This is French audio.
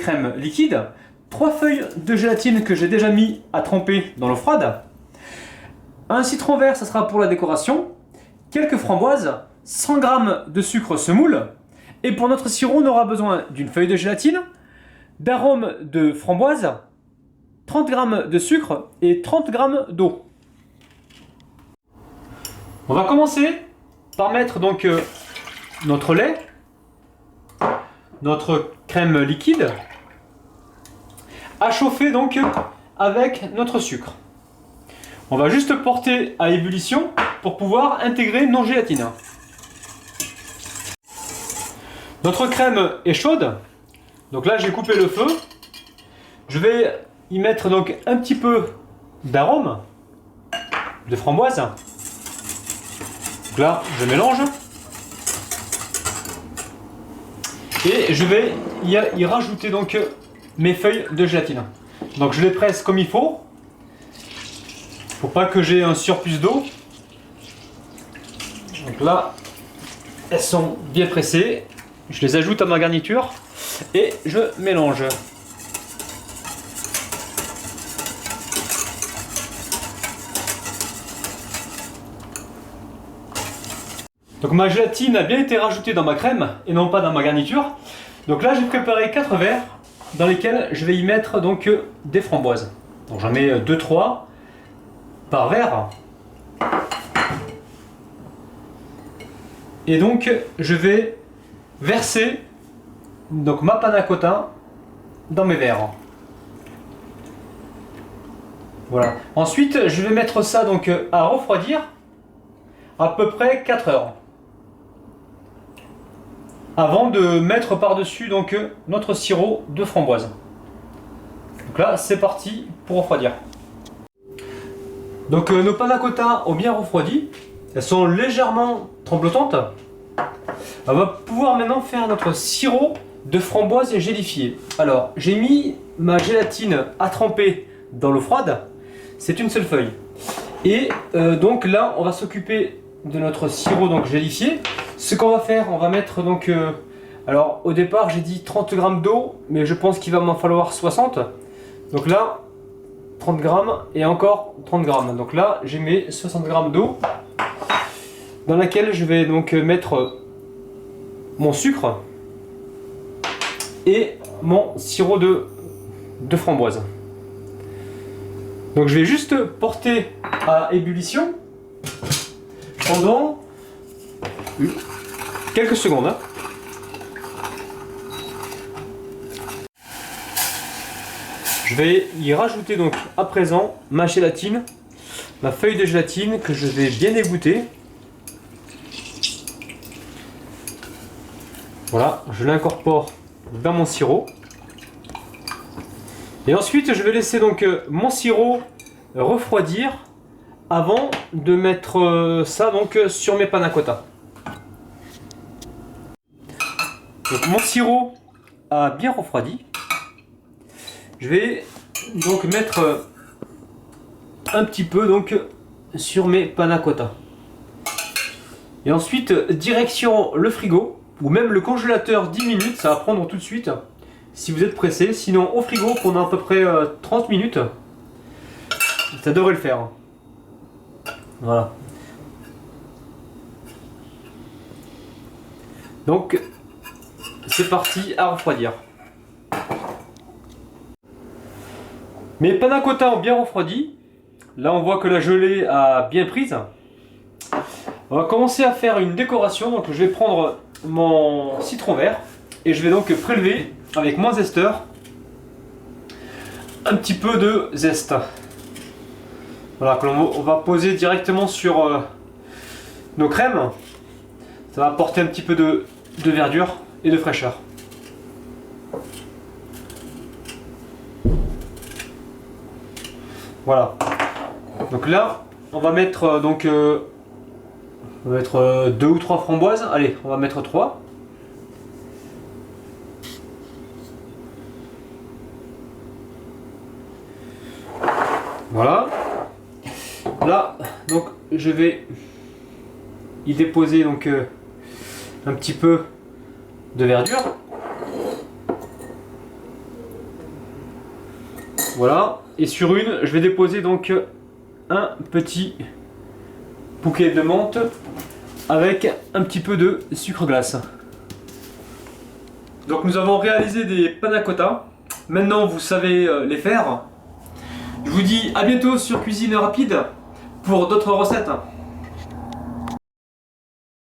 crème liquide, 3 feuilles de gélatine que j'ai déjà mis à tremper dans l'eau froide, un citron vert, ça sera pour la décoration, quelques framboises, 100 g de sucre semoule, et pour notre sirop, on aura besoin d'une feuille de gélatine, d'arôme de framboise, 30 g de sucre et 30 g d'eau. On va commencer par mettre donc notre lait, notre crème liquide, à chauffer donc avec notre sucre. On va juste porter à ébullition pour pouvoir intégrer nos gélatines. Notre crème est chaude, donc là j'ai coupé le feu. Je vais y mettre donc un petit peu d'arôme de framboise. Donc là je mélange et je vais y rajouter donc mes feuilles de gélatine. Donc je les presse comme il faut. Faut pas que j'ai un surplus d'eau. Donc là, elles sont bien pressées. Je les ajoute à ma garniture et je mélange. Donc ma gélatine a bien été rajoutée dans ma crème et non pas dans ma garniture. Donc là j'ai préparé 4 verres dans lesquels je vais y mettre donc des framboises. Donc j'en mets 2-3 par verre. Et donc je vais verser donc ma panna cotta dans mes verres. Voilà. Ensuite je vais mettre ça donc à refroidir à peu près 4 heures. Avant de mettre par-dessus donc notre sirop de framboise. Donc là c'est parti pour refroidir. Donc nos panna cotta ont bien refroidi, elles sont légèrement tremblotantes. On va pouvoir maintenant faire notre sirop de framboise gélifié. Alors j'ai mis ma gélatine à tremper dans l'eau froide, c'est une seule feuille. Et donc là on va s'occuper de notre sirop donc gélifié. Ce qu'on va faire, on va mettre donc, alors au départ j'ai dit 30 g d'eau, mais je pense qu'il va m'en falloir 60. Donc là 30 g et encore 30 g. Donc là j'ai mis 60 g d'eau dans laquelle je vais donc mettre mon sucre et mon sirop de framboise. Donc je vais juste porter à ébullition pendant quelques secondes. Je vais y rajouter donc à présent ma gélatine, ma feuille de gélatine que je vais bien égoutter. Voilà, je l'incorpore dans mon sirop. Et ensuite je vais laisser donc mon sirop refroidir avant de mettre ça donc sur mes panna cotta. Donc mon sirop a bien refroidi. Je vais donc mettre un petit peu donc sur mes panna cotta. Et ensuite direction le frigo ou même le congélateur 10 minutes, ça va prendre tout de suite si vous êtes pressé. Sinon au frigo pendant à peu près 30 minutes, ça devrait le faire. Voilà. Donc c'est parti à refroidir. Mes panna cotta ont bien refroidi. Là on voit que la gelée a bien prise. On va commencer à faire une décoration. Donc je vais prendre mon citron vert et je vais donc prélever avec mon zesteur un petit peu de zeste. Voilà, que on va poser directement sur nos crèmes. Ça va apporter un petit peu de verdure et de fraîcheur. Voilà. Donc là, on va mettre donc on va mettre 2 ou 3 framboises. Allez, on va mettre 3. Voilà. Là, donc je vais y déposer donc un petit peu de verdure. Voilà, et sur une, je vais déposer donc un petit bouquet de menthe avec un petit peu de sucre glace. Donc nous avons réalisé des panna cotta. Maintenant vous savez les faire. Je vous dis à bientôt sur Cuisine Rapide pour d'autres recettes.